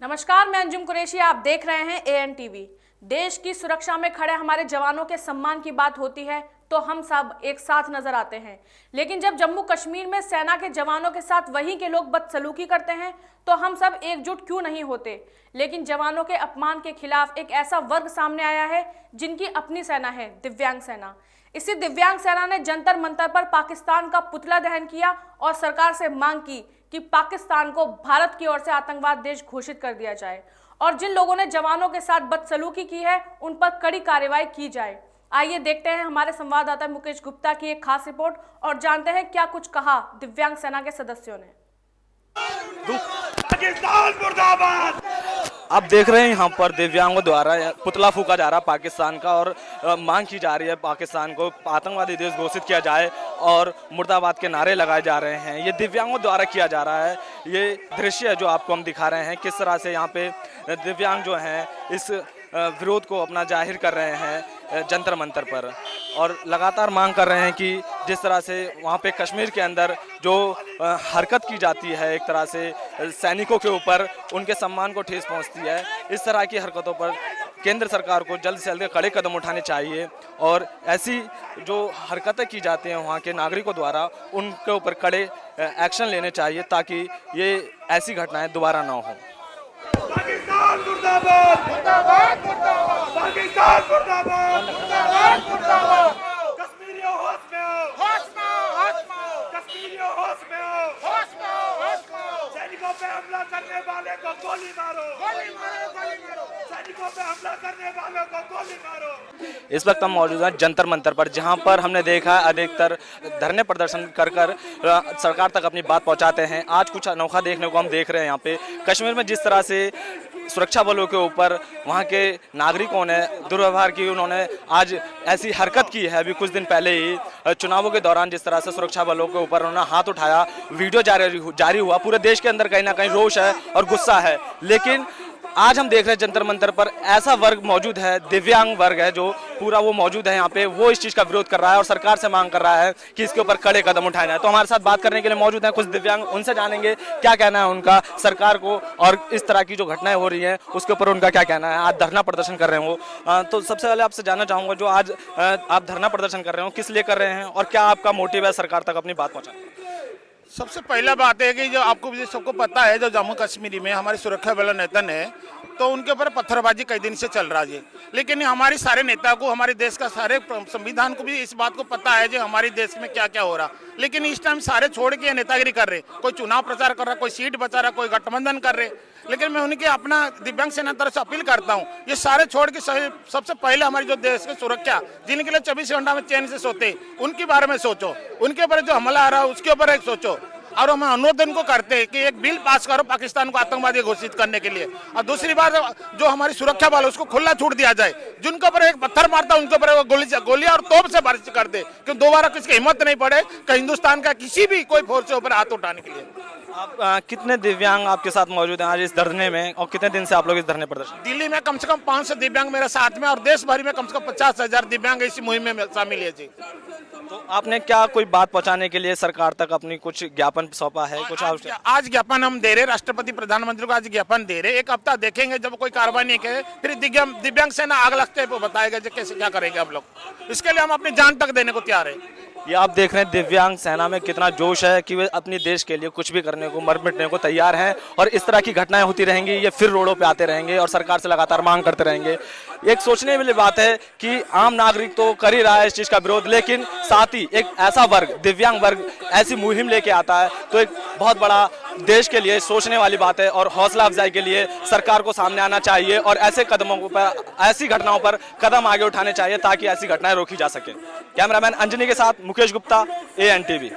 नमस्कार, मैं अंजुम कुरैशी। आप देख रहे हैं AN TV। देश की सुरक्षा में खड़े हमारे जवानों के सम्मान की बात होती है तो हम सब एक साथ नजर आते हैं, लेकिन जब जम्मू कश्मीर में सेना के जवानों के साथ वहीं के लोग बदसलूकी करते हैं तो हम सब एकजुट क्यों नहीं होते। लेकिन जवानों के अपमान के खिलाफ एक ऐसा वर्ग सामने आया है जिनकी अपनी सेना है, दिव्यांग सेना। इसी दिव्यांग सेना ने जंतर मंतर पर पाकिस्तान का पुतला दहन किया और सरकार से मांग की कि पाकिस्तान को भारत की ओर से आतंकवाद देश घोषित कर दिया जाए और जिन लोगों ने जवानों के साथ बदसलूकी की है उन पर कड़ी कार्रवाई की जाए। आइए देखते हैं हमारे संवाददाता मुकेश गुप्ता की एक खास रिपोर्ट और जानते हैं क्या कुछ कहा दिव्यांग सेना के सदस्यों ने। पाकिस्तान मुर्दाबाद। आप देख रहे हैं यहाँ पर दिव्यांगों द्वारा पुतला फूका जा रहा है पाकिस्तान का और मांग की जा रही है पाकिस्तान को आतंकवादी देश घोषित किया जाए और मुर्दाबाद के नारे लगाए जा रहे हैं। ये दिव्यांगों द्वारा किया जा रहा है। ये दृश्य है जो आपको हम दिखा रहे हैं किस तरह से यहाँ पे दिव्यांग जो हैं इस विरोध को अपना जाहिर कर रहे हैं जंतर मंतर पर और लगातार मांग कर रहे हैं कि जिस तरह से वहाँ पे कश्मीर के अंदर जो हरकत की जाती है एक तरह से सैनिकों के ऊपर उनके सम्मान को ठेस पहुँचती है, इस तरह की हरकतों पर केंद्र सरकार को जल्द से जल्द कड़े कदम उठाने चाहिए और ऐसी जो हरकतें की जाती हैं वहाँ के नागरिकों द्वारा उनके ऊपर कड़े एक्शन लेने चाहिए ताकि ये ऐसी घटनाएं दोबारा ना हो। पाकिस्तान मुर्दाबाद, मुर्दाबाद, मुर्दाबाद। पाकिस्तान मुर्दाबाद, मुर्दाबाद, मुर्दाबाद। कश्मीरियों होश में आओ, होश में आओ, होश में आओ। कश्मीरियों होश में आओ, होश में आओ, होश में आओ। सैनिकों पे हमला करने वाले को गोली मारो, गोली मारो, गोली मारो। सैनिकों पे हमला करने वालों को गोली मारो। इस वक्त हम मौजूद हैं जंतर मंतर पर, जहां पर हमने देखा अधिकतर धरने प्रदर्शन कर सरकार तक अपनी बात पहुंचाते हैं। आज कुछ अनोखा देखने को हम देख रहे हैं। यहाँ पे कश्मीर में जिस तरह से सुरक्षा बलों के ऊपर वहाँ के नागरिकों ने दुर्व्यवहार की, उन्होंने आज ऐसी हरकत की है। अभी कुछ दिन पहले ही चुनावों के दौरान जिस तरह से सुरक्षा बलों के ऊपर उन्होंने हाथ उठाया, वीडियो जारी हुआ। पूरे देश के अंदर कहीं ना कहीं रोष है और गुस्सा है। लेकिन आज हम देख रहे हैं जंतर मंतर पर ऐसा वर्ग मौजूद है, दिव्यांग वर्ग है जो पूरा वो मौजूद है यहाँ पे, वो इस चीज़ का विरोध कर रहा है और सरकार से मांग कर रहा है कि इसके ऊपर कड़े कदम उठाए जाए। तो हमारे साथ बात करने के लिए मौजूद हैं कुछ दिव्यांग, उनसे जानेंगे क्या कहना है उनका सरकार को और इस तरह की जो घटनाएं हो रही हैं उसके ऊपर उनका क्या कहना है। आज धरना प्रदर्शन कर रहे हैं वो, तो सबसे पहले आपसे जानना चाहूँगा जो आज आप धरना प्रदर्शन कर रहे हो किस लिए कर रहे हैं और क्या आपका मोटिव है सरकार तक अपनी बात पहुँचाने? सबसे पहला बात है कि जो आपको सबको पता है जो जम्मू कश्मीर में हमारे सुरक्षा बल नेता है तो उनके ऊपर पत्थरबाजी कई दिन से चल रहा है। लेकिन हमारे सारे नेता को, हमारे देश का सारे संविधान को भी इस बात को पता है जो हमारे देश में क्या क्या हो रहा। लेकिन इस टाइम सारे छोड़ के नेतागिरी कर रहे, कोई चुनाव प्रचार कर रहा, कोई सीट बचा रहा, कोई गठबंधन कर रहे। लेकिन मैं उनके अपना दिव्यांग सेना तरफ से अपील करता हूँ, ये सारे छोड़ के सबसे पहले हमारी जो देश की सुरक्षा, जिनके लिए 24 घंटा में चैन से सोते, उनके बारे में सोचो। उनके ऊपर जो हमला आ रहा है उसके ऊपर एक सोचो। और हम अनुरोध इनको करते हैं कि एक बिल पास करो पाकिस्तान को आतंकवादी घोषित करने के लिए। और दूसरी बात जो हमारी सुरक्षा बल उसको खुला छूट दिया जाए। जिनके ऊपर एक पत्थर मारता है उनके ऊपर गोलियां और तोप से बारिश कर दे कि दोबारा किसी की हिम्मत नहीं पड़े कि हिंदुस्तान का किसी भी कोई फोर्स के ऊपर हाथ उठाने के लिए। आप कितने दिव्यांग आपके साथ मौजूद हैं आज इस धरने में और कितने दिन से आप लोग इस धरने प्रदर्शन? दिल्ली में कम से कम 500 दिव्यांग मेरे साथ में और देश भर में कम से कम 50,000 दिव्यांग इसी मुहिम में शामिल है जी। तो आपने क्या कोई बात पहुंचाने के लिए सरकार तक अपनी कुछ ज्ञापन सौंपा है? कुछ आज ज्ञापन हम दे रहे, राष्ट्रपति प्रधानमंत्री को आज ज्ञापन दे रहे। एक हफ्ता देखेंगे, जब कोई कार्रवाई नहीं करे फिर दिव्यांग सेना आग लगते पे बताएगा कैसे क्या करेंगे हम लोग। इसके लिए हम अपनी जान तक देने को तैयार है। ये आप देख रहे हैं दिव्यांग सेना में कितना जोश है कि वे अपने देश के लिए कुछ भी करने को, मर मिटने को तैयार हैं और इस तरह की घटनाएं होती रहेंगी। ये फिर रोडों पे आते रहेंगे और सरकार से लगातार मांग करते रहेंगे। एक सोचने वाली बात है कि आम नागरिक तो कर ही रहा है इस चीज़ का विरोध, लेकिन साथ ही एक ऐसा वर्ग, दिव्यांग वर्ग ऐसी मुहिम लेके आता है तो एक बहुत बड़ा देश के लिए सोचने वाली बात है और हौसला अफजाई के लिए सरकार को सामने आना चाहिए और ऐसे कदमों पर, ऐसी घटनाओं पर कदम आगे उठाने चाहिए ताकि ऐसी घटनाएं रोकी जा सके। कैमरामैन अंजनी के साथ मुकेश गुप्ता, AN TV।